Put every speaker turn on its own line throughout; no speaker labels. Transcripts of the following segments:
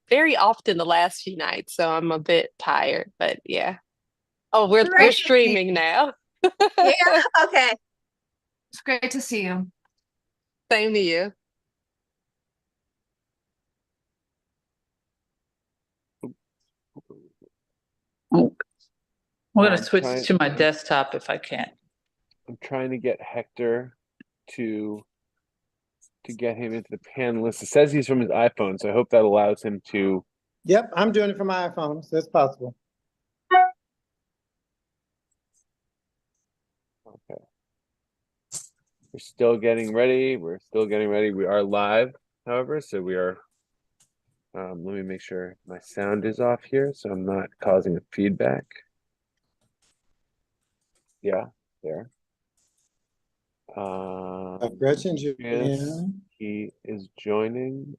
very often the last few nights, so I'm a bit tired, but yeah. Oh, we're
Great to see
streaming now.
you. Yeah, okay.
It's great to see you.
Same to you.
I'm going to
I'm
switch
trying.
to my desktop if I can.
I'm trying to get Hector to get him into the panelist. It says he's from his iPhone, so I hope that allows him to.
Yep, I'm doing it from my iPhone, so it's possible.
Okay. We're still getting ready. We're still getting ready. We are live, however, so we are. Let me make sure my sound is off here, so I'm not causing a feedback. Yeah, there.
Gretchen,
Yes,
Julian,
he is joining.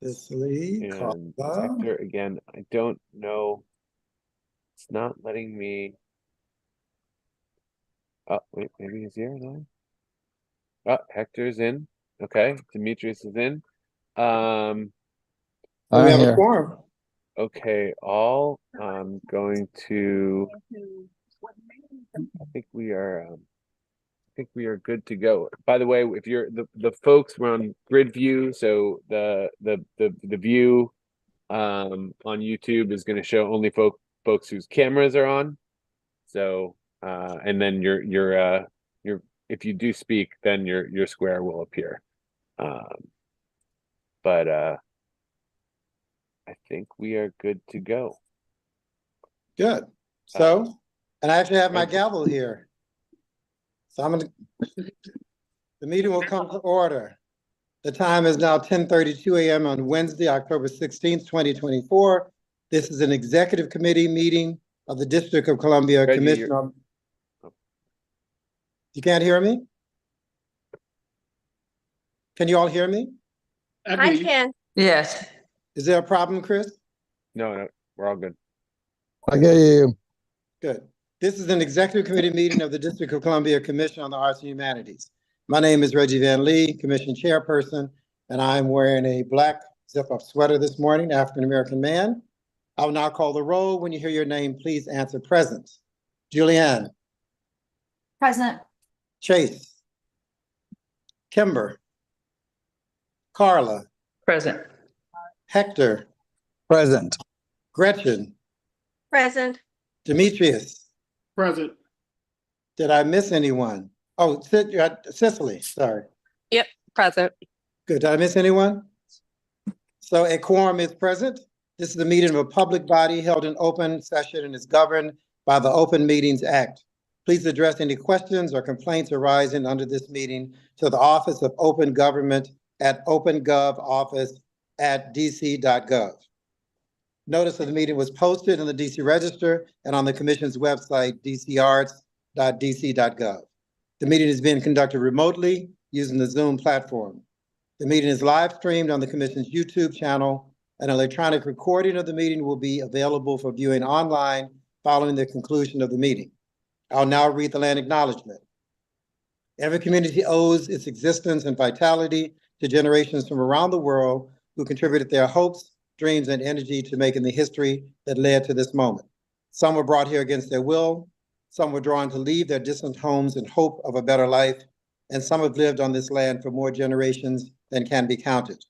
Cicely,
And
Carla.
Hector, again, I don't know. It's not letting me. Oh, wait, maybe he's here now. Oh, Hector's in. Okay, Demetrius is in. Um,
So we
I'm
have a
here.
quorum.
okay, all I'm going to. I think we are. I think we are good to go. By the way, if you're the folks, we're on grid view, so the view on YouTube is going to show only folks whose cameras are on. So and then your if you do speak, then your square will appear. But I think we are good to go.
Good. So, and I actually have my gavel here. So the meeting will come to order. The time is now 10:32 a.m. on Wednesday, October 16th, 2024. This is an executive committee meeting of the District of Columbia
Reggie,
Commission on. You can't hear me? Can you all hear me?
I can.
Yes.
Is there a problem, Chris?
No, we're all good.
I get you.
Good. This is an executive committee meeting of the District of Columbia Commission on the Arts and Humanities. My name is Reggie Van Lee, Commission Chairperson, and I'm wearing a black zip-up sweater this morning, African-American man. I will now call the roll. When you hear your name, please answer present. Julianne.
Present.
Chase. Kimber. Carla.
Present.
Hector.
Present.
Gretchen.
Present.
Demetrius.
Present.
Did I miss anyone? Oh, Cicely, sorry.
Yep, present.
Good. Did I miss anyone? So a quorum is present. This is the meeting of a public body held in open session and is governed by the Open Meetings Act. Please address any questions or complaints arising under this meeting to the Office of Open Government at opengovoffice@dc.gov. Notice of the meeting was posted in the DC Register and on the Commission's website, dcarts.dc.gov. The meeting is being conducted remotely using the Zoom platform. The meeting is live streamed on the Commission's YouTube channel. An electronic recording of the meeting will be available for viewing online following the conclusion of the meeting. I'll now read the land acknowledgement. Every community owes its existence and vitality to generations from around the world who contributed their hopes, dreams, and energy to making the history that led to this moment. Some were brought here against their will. Some were drawn to leave their distant homes in hope of a better life. And some have lived on this land for more generations than can be counted.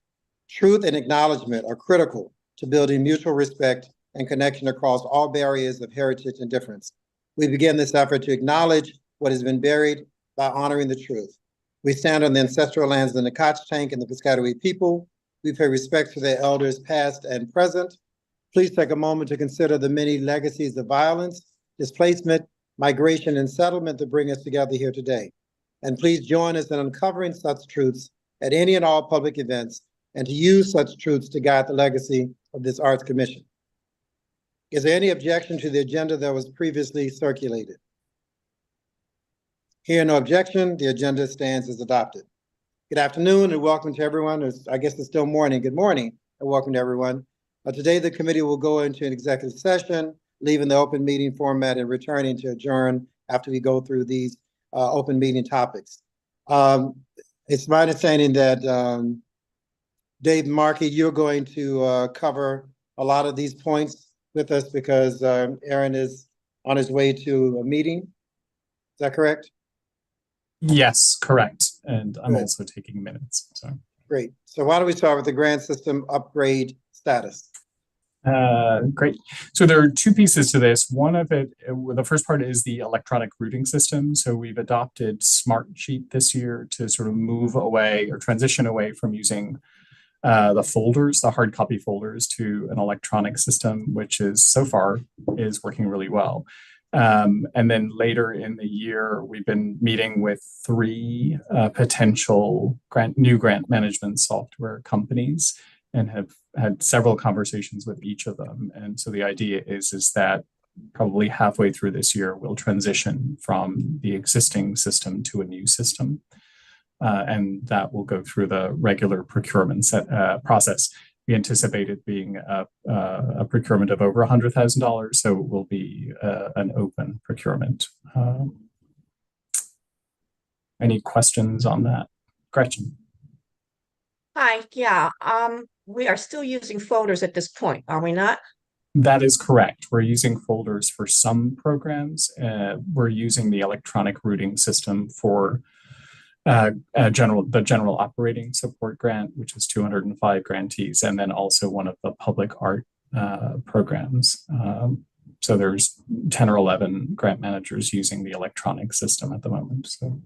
Truth and acknowledgement are critical to building mutual respect and connection across all barriers of heritage and difference. We begin this effort to acknowledge what has been buried by honoring the truth. We stand on the ancestral lands of the CAH and the Piscataway people. We pay respect to their elders past and present. Please take a moment to consider the many legacies of violence, displacement, migration, and settlement that bring us together here today. And please join us in uncovering such truths at any and all public events and to use such truths to guide the legacy of this Arts Commission. Is there any objection to the agenda that was previously circulated? Hearing no objection, the agenda stands as adopted. Good afternoon and welcome to everyone. I guess it's still morning. Good morning and welcome to everyone. Today, the committee will go into an executive session, leaving the open meeting format and returning to adjourn after we go through these open meeting topics. It's my understanding that Dave Markey, you're going to cover a lot of these points with us because Aaron is on his way to a meeting. Is that correct?
Yes, correct. And I'm
Good.
also taking minutes. So
Great. So why don't we start with the grant system upgrade status?
great. So there are two pieces to this. One of it, the first part is the electronic routing system. So we've adopted Smartsheet this year to sort of move away or transition away from using the folders, the hard copy folders, to an electronic system, which is so far is working really well. And then later in the year, we've been meeting with three potential new grant management software companies and have had several conversations with each of them. And so the idea is that probably halfway through this year, we'll transition from the existing system to a new system. And that will go through the regular procurement process. We anticipate it being a procurement of over $100,000, so it will be an open procurement. Any questions on that? Gretchen?
Hi, yeah, we are still using folders at this point, are we not?
That is correct. We're using folders for some programs. We're using the electronic routing system for the general operating support grant, which is 205 grantees, and then also one of the public art programs. So there's 10 or 11 grant managers using the electronic system at the moment. So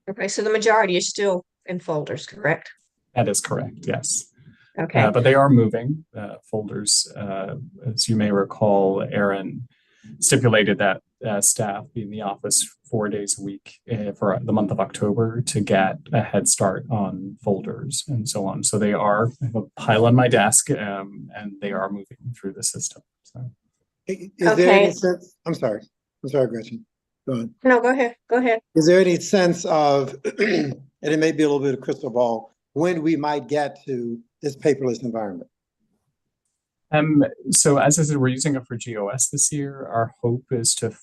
Okay, so the majority is still in folders, correct?
that is correct, yes.
Okay,
But they are moving folders. As you may recall, Aaron stipulated that staff be in the office 4 days a week for the month of October to get a head start on folders and so on. So they are, I have a pile on my desk, and they are moving through the system. So.
Is there any sense? I'm sorry, Gretchen. Go on.
no, go ahead.
Is there any sense of, and it may be a little bit of crystal ball, when we might get to this paperless environment?
So as I said, we're using it for GOS this year. Our hope is to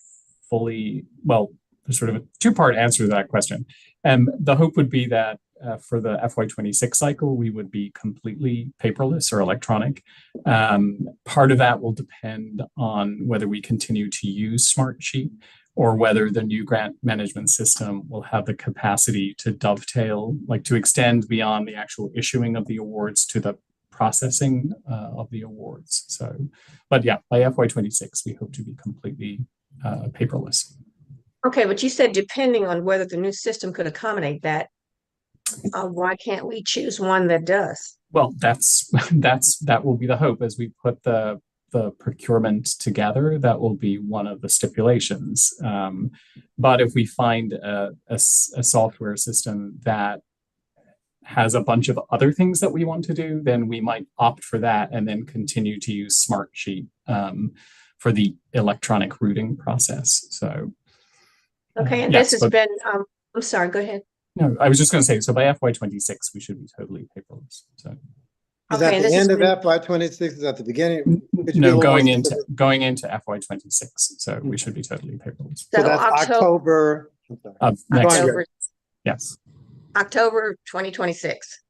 fully, well, there's sort of a two-part answer to that question. The hope would be that for the FY26 cycle, we would be completely paperless or electronic. Part of that will depend on whether we continue to use Smartsheet or whether the new grant management system will have the capacity to dovetail, like to extend beyond the actual issuing of the awards to the processing of the awards. So, but yeah, by FY26, we hope to be completely paperless.
Okay, but you said depending on whether the new system could accommodate that, why can't we choose one that does?
Well, that will be the hope as we put the procurement together. That will be one of the stipulations. But if we find a software system that has a bunch of other things that we want to do, then we might opt for that and then continue to use Smartsheet for the electronic routing process. So,
okay, and
yes,
this has been, I'm sorry, go ahead.
No, I was just going to say, so by FY26, we should be totally paperless. So.
Is that the end of FY26? Is that the beginning?
No, going into FY26. So we should be totally paperless.
So that's October.
Next
October,
year. Yes.
October 2026.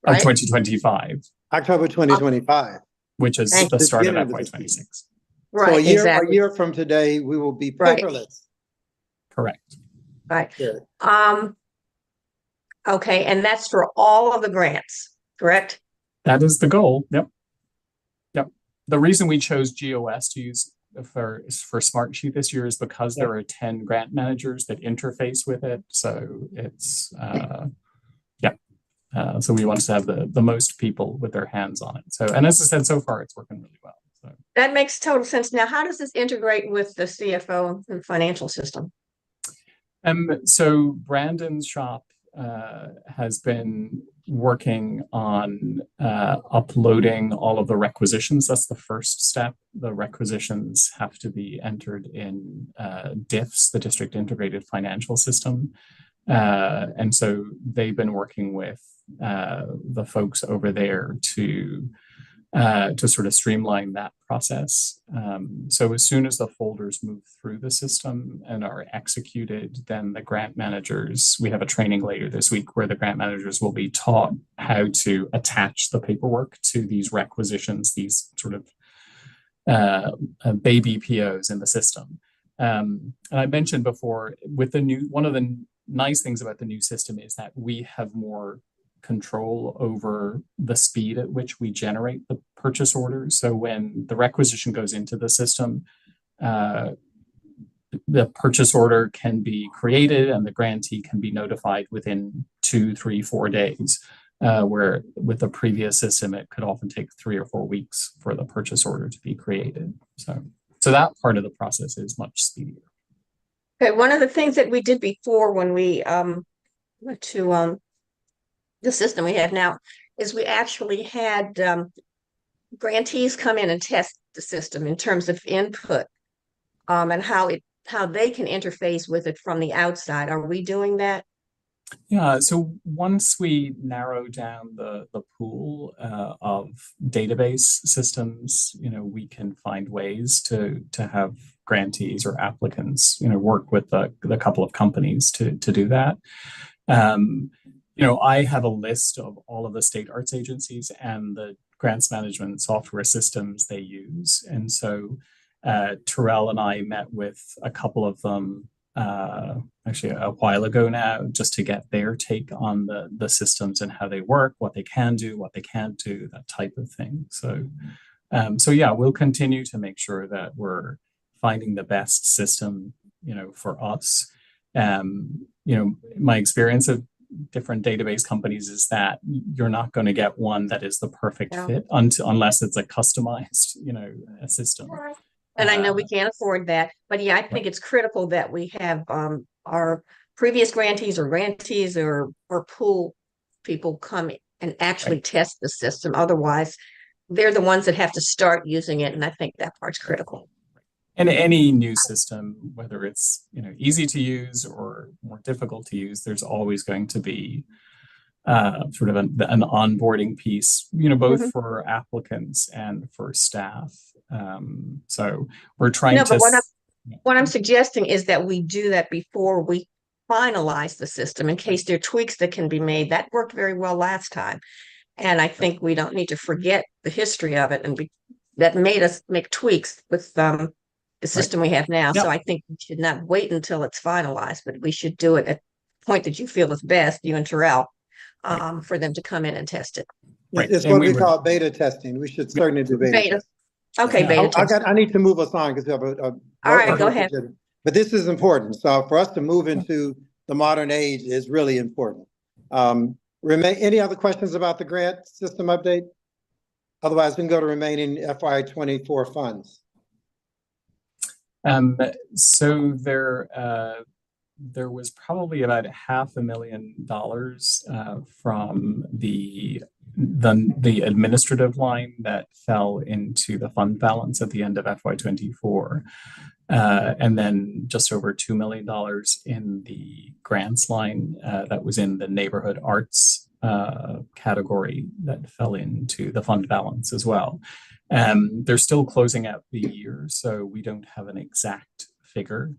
Or
Right?
2025.
October 2025.
Which is the start of FY26.
Right,
so a
exactly.
year from today, we will be paperless.
Correct.
Right.
Good.
Okay, and that's for all of the grants, correct?
That is the goal. Yep. The reason we chose GOS to use for Smartsheet this year is because there are 10 grant managers that interface with it. So it's so we want to have the most people with their hands on it. So, and as I said, so far it's working really well. So
That makes total sense. Now, how does this integrate with the CFO and financial system?
So Brandon's shop has been working on uploading all of the requisitions. That's the first step. The requisitions have to be entered in DIFS, the District Integrated Financial System. And so they've been working with the folks over there to to sort of streamline that process. So as soon as the folders move through the system and are executed, then the grant managers, we have a training later this week where the grant managers will be taught how to attach the paperwork to these requisitions, these sort of baby POs in the system. And I mentioned before, with the new, one of the nice things about the new system is that we have more control over the speed at which we generate the purchase orders. So when the requisition goes into the system, the purchase order can be created and the grantee can be notified within 2, 3, 4 days. Where with the previous system, it could often take 3 or 4 weeks for the purchase order to be created. So that part of the process is much speedier.
Okay, one of the things that we did before when we went to the system we have now is we actually had grantees come in and test the system in terms of input and how they can interface with it from the outside. Are we doing that?
Yeah, so once we narrow down the pool of database systems, we can find ways to have grantees or applicants, work with the couple of companies to do that. I have a list of all of the state arts agencies and the grants management software systems they use. And so Terrell and I met with a couple of them actually a while ago now, just to get their take on the systems and how they work, what they can do, what they can't do, that type of thing. So yeah, we'll continue to make sure that we're finding the best system, for us. My experience of different database companies is that you're not going to get one that is the perfect fit unless it's a customized, a system.
And I know we can't afford that, but yeah, I think it's critical that we have our previous grantees or pool people come and actually test the system. Otherwise, they're the ones that have to start using it, and I think that part's critical.
And any new system, whether it's easy to use or more difficult to use, there's always going to be sort of an onboarding piece, both for applicants and for staff. So we're trying to.
But what I'm suggesting is that we do that before we finalize the system, in case there are tweaks that can be made. That worked very well last time, and I think we don't need to forget the history of it, and that made us make tweaks with the system we have now.
Yep.
So I think we should not wait until it's finalized, but we should do it at the point that you feel is best, you and Terrell, for them to come in and test it.
Right.
It's what we call beta testing. We should certainly do beta testing.
Okay, beta testing.
I need to move us on because we have
all right, go ahead.
But this is important. So for us to move into the modern age is really important. Any other questions about the grant system update? Otherwise, we can go to remaining FY24 funds.
So there was probably about $500,000 from the administrative line that fell into the fund balance at the end of FY24. And then just over $2 million in the grants line that was in the neighborhood arts category that fell into the fund balance as well. They're still closing out the year, so we don't have an exact figure.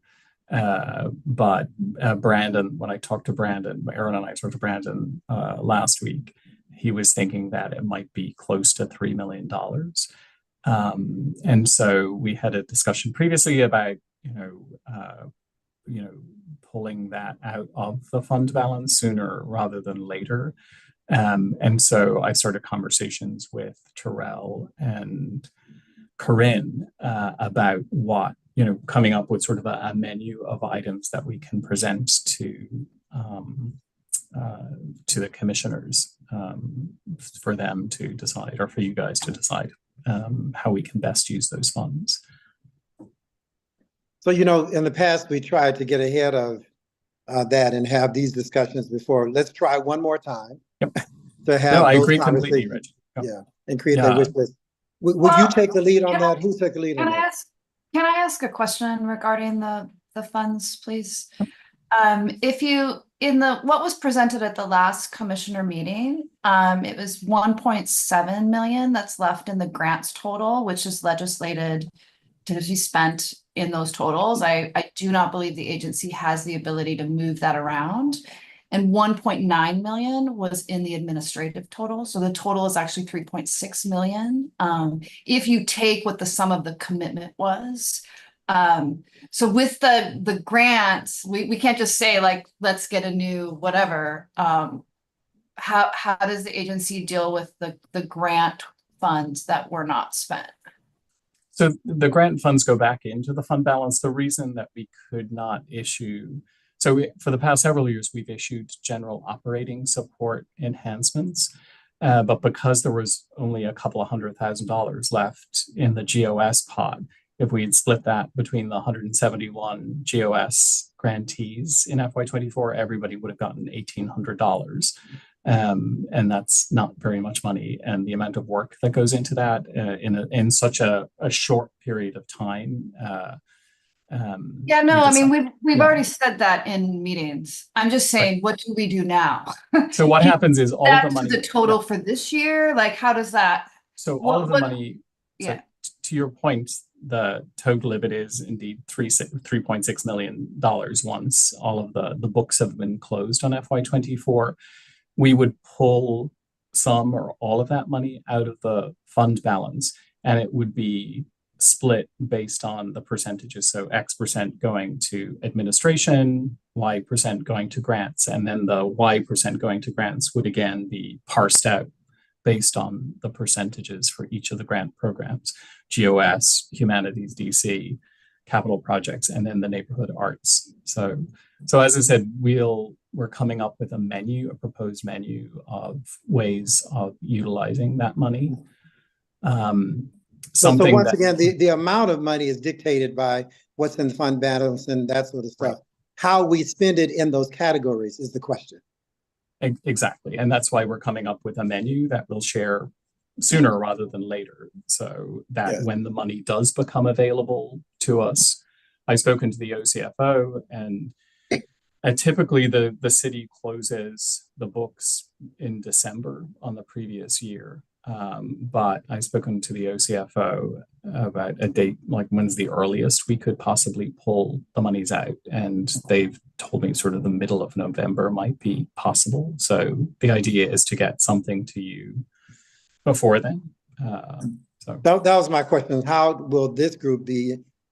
But Brandon, when I talked to Brandon, Aaron and I talked to Brandon last week, he was thinking that it might be close to $3 million. And so we had a discussion previously about, pulling that out of the fund balance sooner rather than later. And so I started conversations with Terrell and Corinne about what, coming up with sort of a menu of items that we can present to the commissioners for them to decide, or for you guys to decide how we can best use those funds.
So, in the past, we tried to get ahead of that and have these discussions before. Let's try one more time.
Yep.
To have
no, I agree completely, Rich.
Yep. Yeah, and create that wish list. Would you take the lead on that? Who took the lead on that?
Can I ask a question regarding the funds, please? If you, what was presented at the last commissioner meeting, it was 1.7 million that's left in the grants total, which is legislated to be spent in those totals. I do not believe the agency has the ability to move that around. And 1.9 million was in the administrative total. So the total is actually 3.6 million. If you take what the sum of the commitment was. So with the grants, we can't just say like, let's get a new whatever. How does the agency deal with the grant funds that were not spent?
So the grant funds go back into the fund balance. The reason that we could not issue, for the past several years, we've issued general operating support enhancements. But because there was only a couple of $100,000 left in the GOS pot, if we had split that between the 171 GOS grantees in FY24, everybody would have gotten $1,800. And that's not very much money. And the amount of work that goes into that in such a short period of time.
Yeah, no, I mean, we've
yeah.
already said that in meetings. I'm just saying,
Right.
what do we do now?
So what happens is all of the money.
The total for this year, like how does that?
So all of the money. So
Yeah.
to your point, the total of it is indeed $3.6 million once all of the books have been closed on FY24. We would pull some or all of that money out of the fund balance, and it would be split based on the percentages. So X percent going to administration, Y percent going to grants, and then the Y percent going to grants would again be parsed out based on the percentages for each of the grant programs, GOS, Humanities DC, capital projects, and then the neighborhood arts. So as I said, we're coming up with a proposed menu of ways of utilizing that money.
So once again, the amount of money is dictated by what's in the fund balance and that sort of stuff. Right. How we spend it in those categories is the question.
Exactly. And that's why we're coming up with a menu that we'll share sooner rather than later. So that when the money does become available to us, I've spoken to the OCFO, and typically the city closes the books in December on the previous year. But I've spoken to the OCFO about a date, like when's the earliest we could possibly pull the monies out. And they've told me sort of the middle of November might be possible. So the idea is to get something to you before then. So
that was my question. How will this group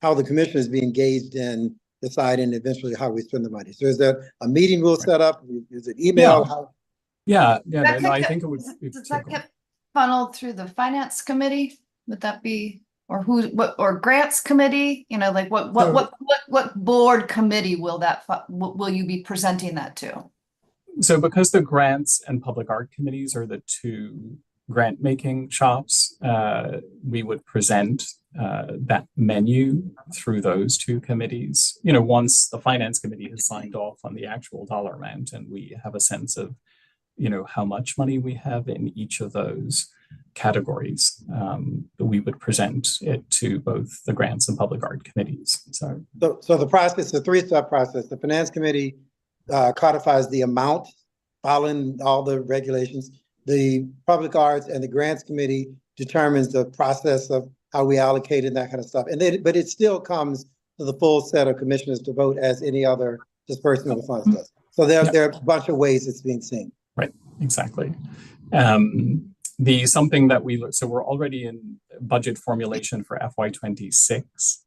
how the commissioners be engaged in deciding eventually how we spend the money? So is there a meeting we'll set up? Is it email?
Yeah. I think it would.
Does that get funneled through the finance committee? Would that be, or or grants committee? You know, like what board committee will you be presenting that to?
So because the grants and public art committees are the two grant making shops, we would present that menu through those two committees. You know, once the finance committee has signed off on the actual dollar amount and we have a sense of, you know, how much money we have in each of those categories, we would present it to both the grants and public art committees. So
the process, the three-step process, the finance committee codifies the amount, following all the regulations. The public arts and the grants committee determines the process of how we allocate and that kind of stuff. And then, but it still comes to the full set of commissioners to vote as any other disbursement of the funds does. So there are a bunch of ways it's being seen.
Right, exactly. So we're already in budget formulation for FY26.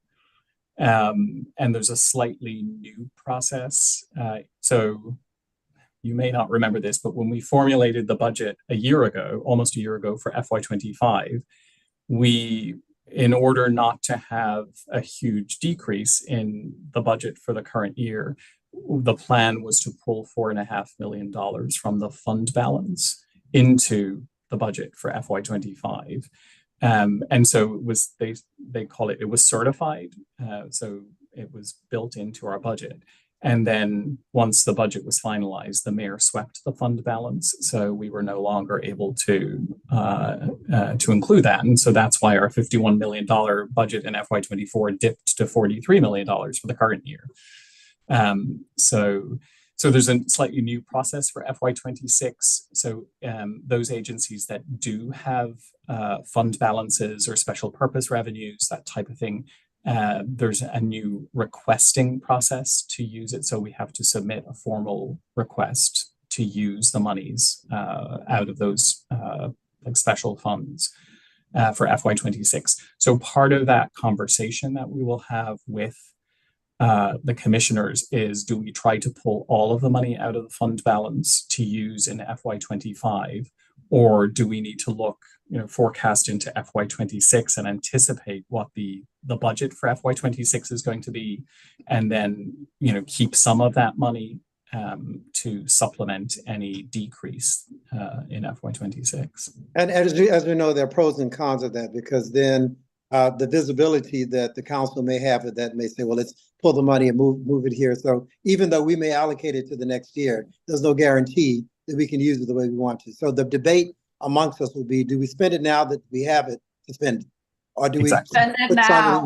And there's a slightly new process. So you may not remember this, but when we formulated the budget almost a year ago for FY25, in order not to have a huge decrease in the budget for the current year, the plan was to pull $4.5 million from the fund balance into the budget for FY25. And so it was, they call it was certified. So it was built into our budget. And then once the budget was finalized, the mayor swept the fund balance. So we were no longer able to include that. And so that's why our $51 million budget in FY24 dipped to $43 million for the current year. So there's a slightly new process for FY26. So those agencies that do have fund balances or special purpose revenues, that type of thing, there's a new requesting process to use it. So we have to submit a formal request to use the monies out of those like special funds for FY26. So part of that conversation that we will have with the commissioners is, do we try to pull all of the money out of the fund balance to use in FY25, or do we need to look, forecast into FY26 and anticipate what the budget for FY26 is going to be, and then keep some of that money to supplement any decrease in FY26.
And as we know, there are pros and cons of that, because then the visibility that the council may have of that may say, well, let's pull the money and move it here. So even though we may allocate it to the next year, there's no guarantee that we can use it the way we want to. So the debate amongst us will be, do we spend it now that we have it to spend? Or do we put some in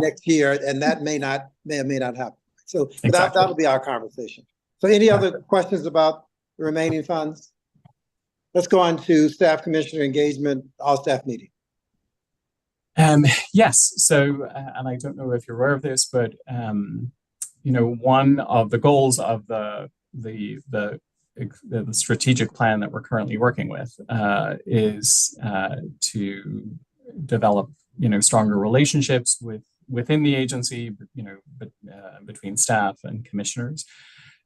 next year, and that may or may not happen. So that'll be our conversation. So any other questions about the remaining funds? Let's go on to staff commissioner engagement, all staff meeting.
Yes. So, and I don't know if you're aware of this, but one of the goals of the strategic plan that we're currently working with is to develop stronger relationships within the agency, between staff and commissioners.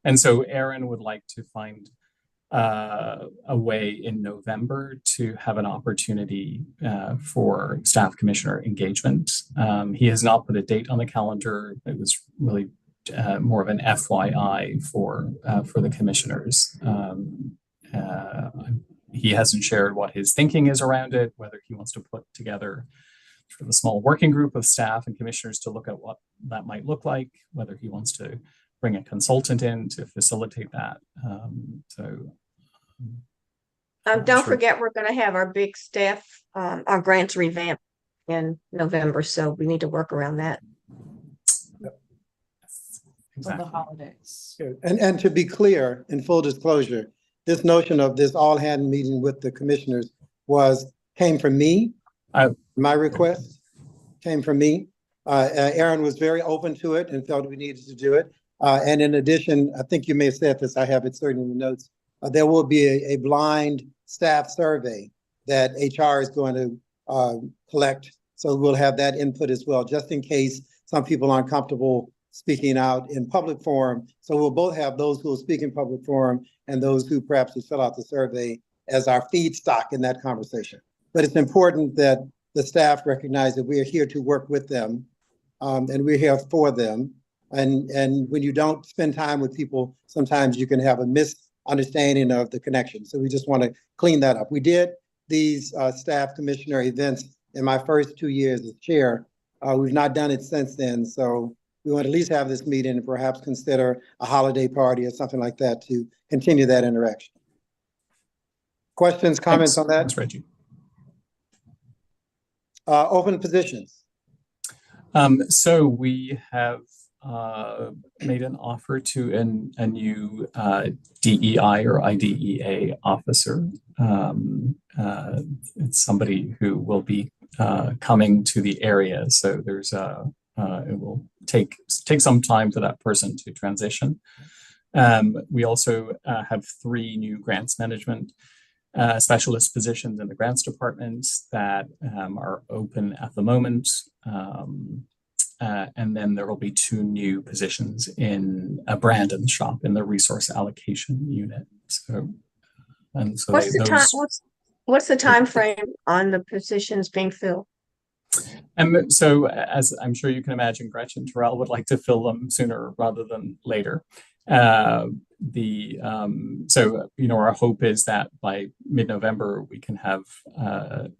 And so Aaron would like to find a way in November to have an opportunity for staff commissioner engagement. He has not put a date on the calendar. It was really more of an FYI for the commissioners. He hasn't shared what his thinking is around it, whether he wants to put together sort of a small working group of staff and commissioners to look at what that might look like, whether he wants to bring a consultant in to facilitate that.
Don't forget, we're going to have our big staff, our grants revamp in November, so we need to work around that.
For the holidays.
And to be clear, in full disclosure, this notion of this all-hand meeting with the commissioners came from me. My request came from me. Aaron was very open to it and felt we needed to do it. And in addition, I think you may have said this, I have it certainly in the notes, there will be a blind staff survey that HR is going to collect. So we'll have that input as well, just in case some people aren't comfortable speaking out in public forum. So we'll both have those who will speak in public forum and those who perhaps will fill out the survey as our feedstock in that conversation. But it's important that the staff recognize that we are here to work with them, and we're here for them. And when you don't spend time with people, sometimes you can have a misunderstanding of the connection. So we just want to clean that up. We did these staff commissioner events in my first 2 years as chair. We've not done it since then. So we want to at least have this meeting and perhaps consider a holiday party or something like that to continue that interaction. Questions, comments on that?
Thanks, Reggie.
Open positions.
So we have made an offer to a new DEI or IDEA officer. It's somebody who will be coming to the area. So there's it will take some time for that person to transition. We also have 3 new grants management specialist positions in the grants department that are open at the moment. And then there will be 2 new positions in a Brandon shop in the resource allocation unit.
What's the time frame on the positions being filled?
And so, as I'm sure you can imagine, Gretchen Terrell would like to fill them sooner rather than later. Our hope is that by mid-November we can have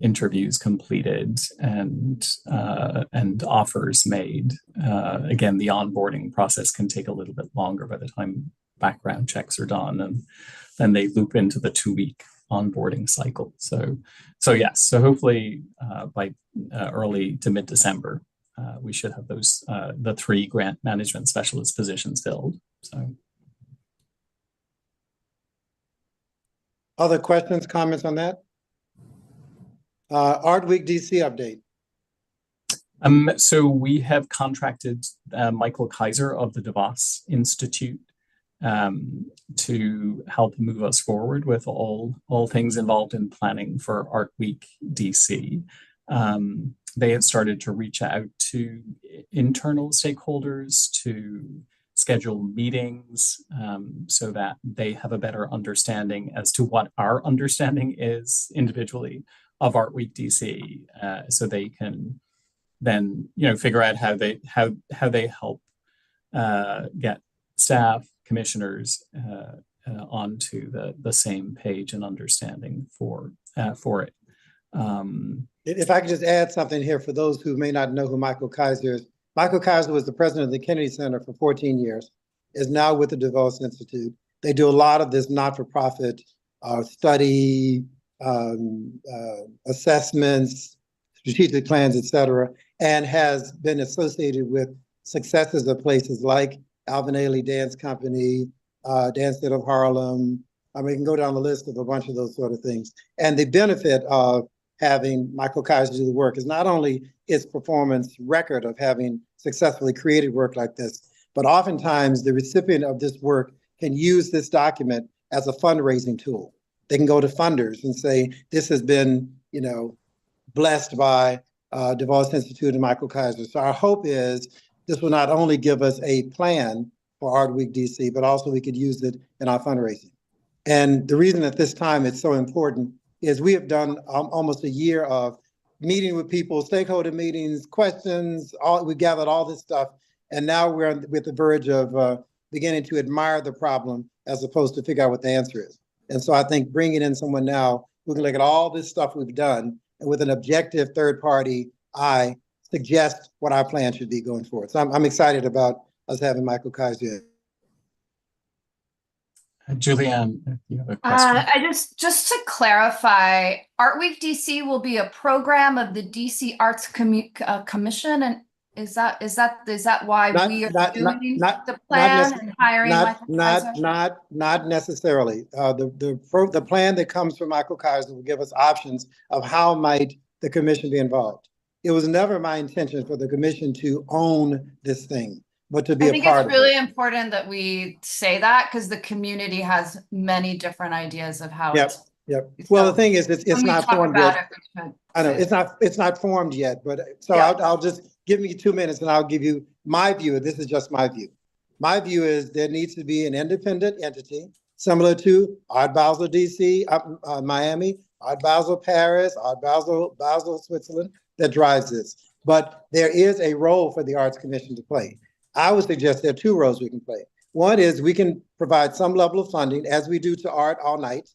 interviews completed and offers made. Again, the onboarding process can take a little bit longer by the time background checks are done, and then they loop into the 2-week onboarding cycle. So hopefully by early to mid-December we should have those the 3 grant management specialist positions filled. So
Other questions, comments on that? Art Week DC update.
So we have contracted Michael Kaiser of the DeVos Institute to help move us forward with all things involved in planning for Art Week DC. They have started to reach out to internal stakeholders to schedule meetings so that they have a better understanding as to what our understanding is individually of Art Week DC, so they can then figure out how they help get staff, commissioners onto the same page and understanding for it.
If I could just add something here for those who may not know who Michael Kaiser is. Michael Kaiser was the president of the Kennedy Center for 14 years, is now with the DeVos Institute. They do a lot of this not-for-profit study, assessments, strategic plans, et cetera, and has been associated with successes of places like Alvin Ailey Dance Company, Dance Theater of Harlem. I mean, we can go down the list of a bunch of those sort of things. And the benefit of having Michael Kaiser do the work is not only its performance record of having successfully created work like this, but oftentimes the recipient of this work can use this document as a fundraising tool. They can go to funders and say, this has been, blessed by DeVos Institute and Michael Kaiser. So our hope is this will not only give us a plan for Art Week DC, but also we could use it in our fundraising. And the reason at this time it's so important is we have done almost a year of meeting with people, stakeholder meetings, questions, we gathered all this stuff. And now we're with the verge of beginning to admire the problem as opposed to figure out what the answer is. And so I think bringing in someone now who can look at all this stuff we've done and with an objective third party eye suggest what our plan should be going forward. So I'm excited about us having Michael Kaiser.
Julianne, if you have a question.
I just to clarify, Art Week DC will be a program of the DC Arts Commission, and is that why we are doing the plan and hiring Michael Kaiser?
Not necessarily. The plan that comes from Michael Kaiser will give us options of how might the commission be involved. It was never my intention for the commission to own this thing, but to be a part of it.
I think it's really important that we say that because the community has many different ideas of how
Yep. Well, the thing is, it's not formed yet. I know it's not formed yet, but so yeah. I'll just give me 2 minutes and I'll give you my view. This is just my view. My view is there needs to be an independent entity similar to Art Basel DC, Miami, Art Basel Paris, Art Basel Switzerland that drives this. But there is a role for the Arts Commission to play. I would suggest there are 2 roles we can play. One is we can provide some level of funding as we do to Art All Night.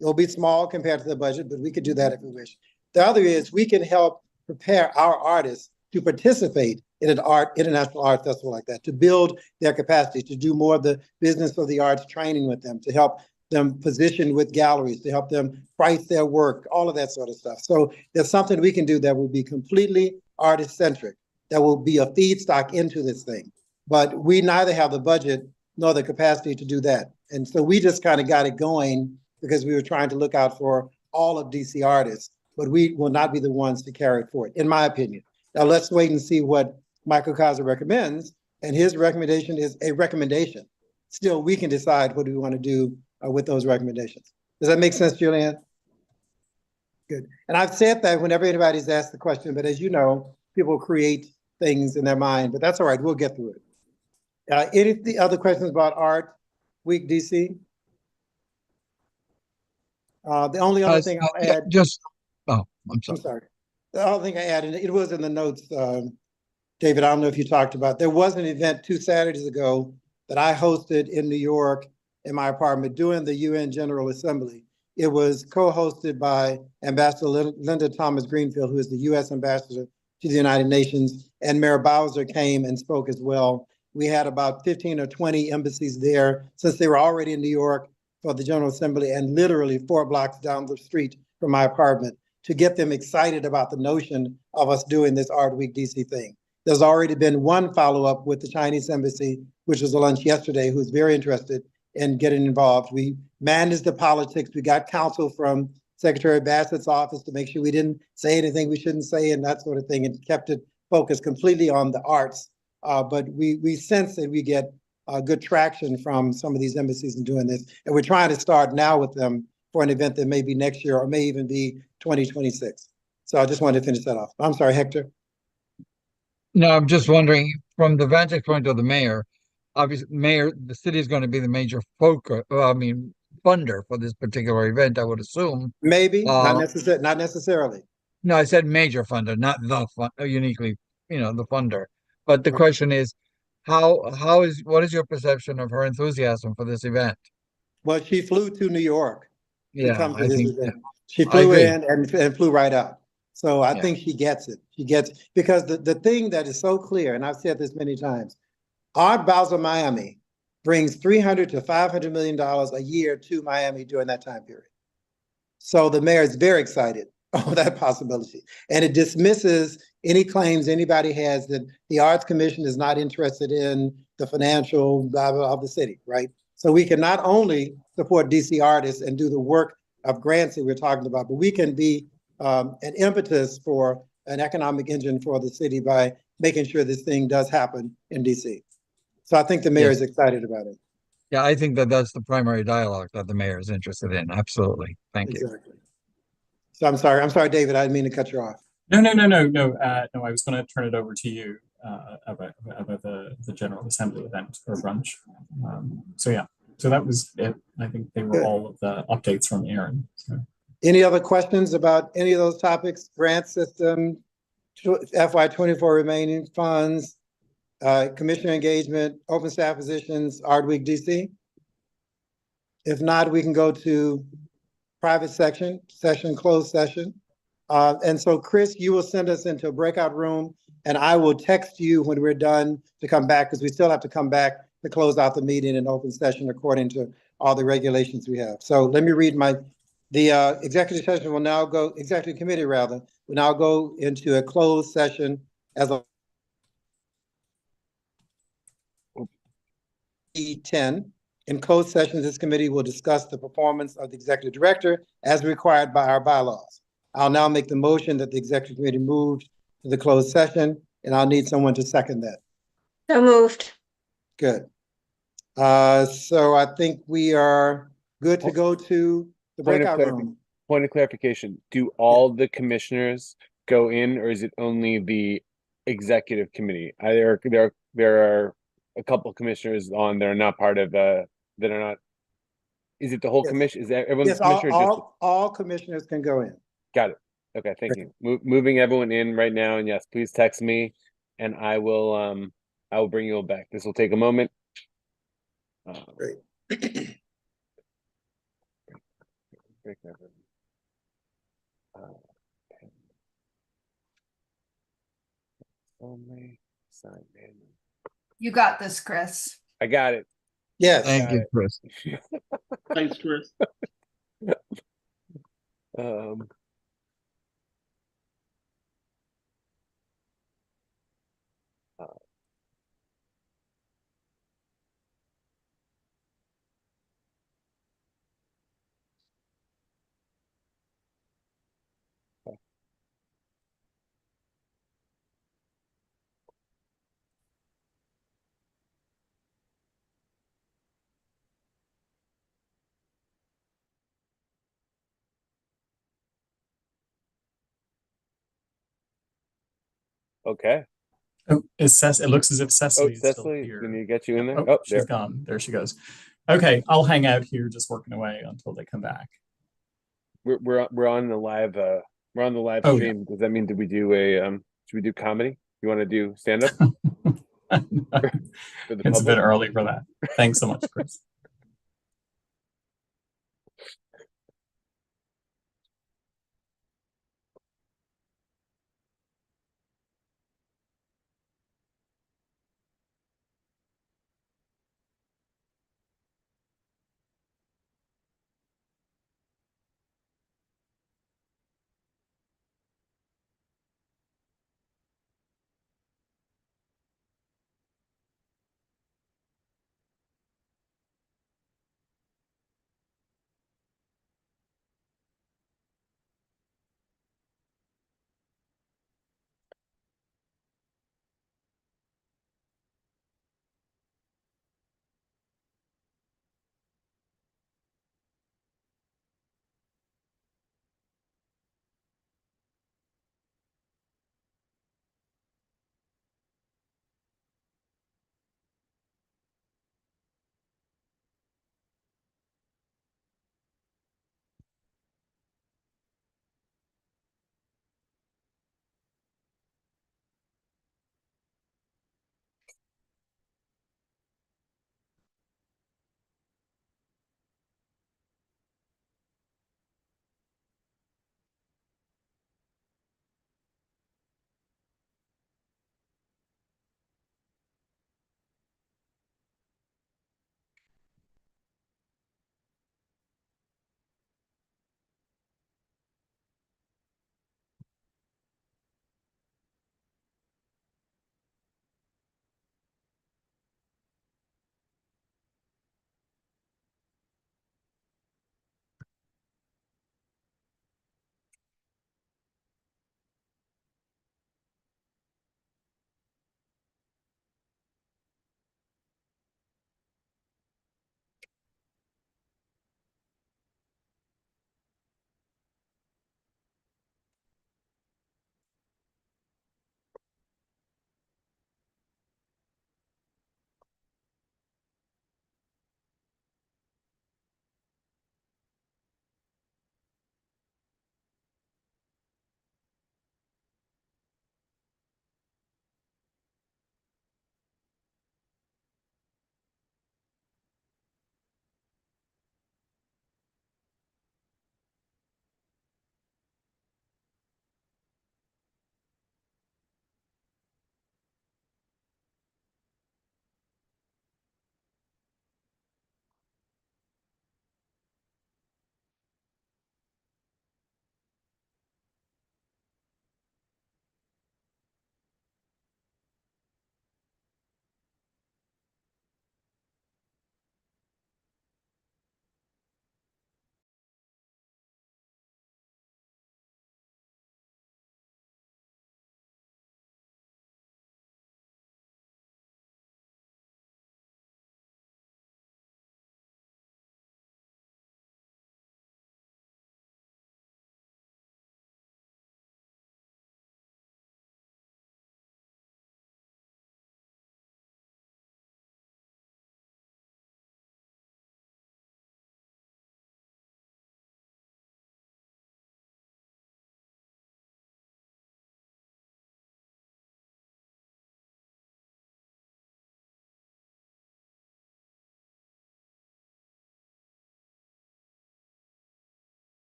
It'll be small compared to the budget, but we could do that if we wish. The other is we can help prepare our artists to participate in an international art festival like that, to build their capacity, to do more of the business of the arts training with them, to help them position with galleries, to help them price their work, all of that sort of stuff. So there's something we can do that will be completely artist-centric, that will be a feedstock into this thing. But we neither have the budget nor the capacity to do that. And so we just kind of got it going because we were trying to look out for all of DC artists, but we will not be the ones to carry it forward, in my opinion. Now let's wait and see what Michael Kaiser recommends, and his recommendation is a recommendation. Still, we can decide what do we want to do with those recommendations. Does that make sense, Julianne? Good. And I've said that whenever anybody's asked the question, but as you know, people create things in their mind, but that's all right, we'll get through it. Any other questions about Art Week DC? The only other thing I'll add. I'm sorry. The other thing I added, it was in the notes, David, I don't know if you talked about, there was an event 2 Saturdays ago that I hosted in New York in my apartment during the UN General Assembly. It was co-hosted by Ambassador Linda Thomas Greenfield, who is the US Ambassador to the United Nations, and Mayor Bowser came and spoke as well. We had about 15 or 20 embassies there since they were already in New York for the General Assembly and literally 4 blocks down the street from my apartment to get them excited about the notion of us doing this Art Week DC thing. There's already been one follow-up with the Chinese embassy, which was a lunch yesterday, who's very interested in getting involved. We managed the politics. We got counsel from Secretary Bassett's office to make sure we didn't say anything we shouldn't say and that sort of thing, and kept it focused completely on the arts. But we sense that we get good traction from some of these embassies in doing this. And we're trying to start now with them for an event that may be next year or may even be 2026. So I just wanted to finish that off. I'm sorry, Hector.
No, I'm just wondering, from the vantage point of the mayor, obviously, the city is going to be the major focus, funder for this particular event, I would assume.
Maybe,
Uh,
not necessarily.
no, I said major funder, not the fund, uniquely, the funder. But the
Right.
question is, what is your perception of her enthusiasm for this event?
Well, she flew to New York to
Yeah,
come to
I
this
think,
event. She
I
flew
agree.
in and flew right out. So I
Yeah.
think she gets it. She gets, because the thing that is so clear, and I've said this many times, Art Basel Miami brings 300 to $500 million a year to Miami during that time period. So the mayor is very excited on that possibility. And it dismisses any claims anybody has that the Arts Commission is not interested in the financial blah, blah, of the city, right? So we can not only support DC artists and do the work of grants that we're talking about, but we can be an impetus for an economic engine for the city by making sure this thing does happen in DC. So I think the mayor
Yes.
is excited about it.
Yeah, I think that that's the primary dialogue that the mayor is interested in. Absolutely. Thank you.
Exactly. So I'm sorry, David, I didn't mean to cut you off.
No, no, no, no, no. No, I was going to turn it over to you about the General Assembly event or brunch. So yeah, so that was it. I think they were
Good.
all of the updates from Aaron. So.
Any other questions about any of those topics? Grant system, FY24 remaining funds, commissioner engagement, open staff positions, Art Week DC? If not, we can go to private session, closed session. And so Chris, you will send us into a breakout room and I will text you when we're done to come back, because we still have to come back to close out the meeting in open session according to all the regulations we have. So let me read the executive session will now go, executive committee rather, will now go into a closed session as of 10. In closed sessions, this committee will discuss the performance of the executive director as required by our bylaws. I'll now make the motion that the executive committee move to the closed session, and I'll need someone to second that.
So moved.
Good. So I think we are good to go to the breakout room.
Point of clarification, do all the commissioners go in, or is it only the executive committee? There are a couple commissioners on that are not part of that are not. Is it the whole
Yes.
commission? Is that everyone's
Yes,
commissioner?
all commissioners can go in.
Got it. Okay, thank you. Moving everyone in right now, and yes, please text me, and I will bring you all back. This will take a moment.
Great.
Only sign in.
You got this, Chris.
I got it.
Yes.
Thank you, Chris.
Thanks, Chris.
Um, okay.
Oh, it looks as if Cecily is still
Cecily,
here.
we need to get you in there.
Oh,
Oh,
she's
there.
gone. There she goes. Okay, I'll hang out here just working away until they come back.
We're on the live
Oh,
stream. Does that mean should we do comedy? You want to do stand up?
No, it's a bit early for that. Thanks so much, Chris.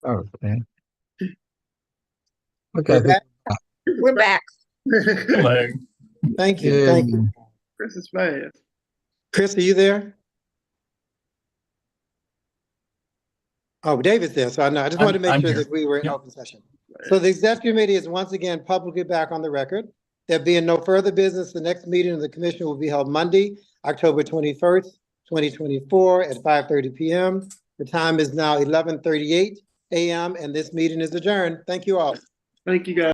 Okay. Okay,
We're
I think,
back.
We're back.
Hello.
Thank you, thank you.
Chris is fast.
Chris, are you there? Oh, David's there, so I know, I just wanted to make
I'm
sure
here.
that we were in
Yep.
open session. So the executive committee is once again publicly back on the record. There being no further business, the next meeting of the commission will be held Monday, October 21st, 2024 at 5:30 PM. The time is now 11:38 AM and this meeting is adjourned. Thank you all.
Thank you, guys.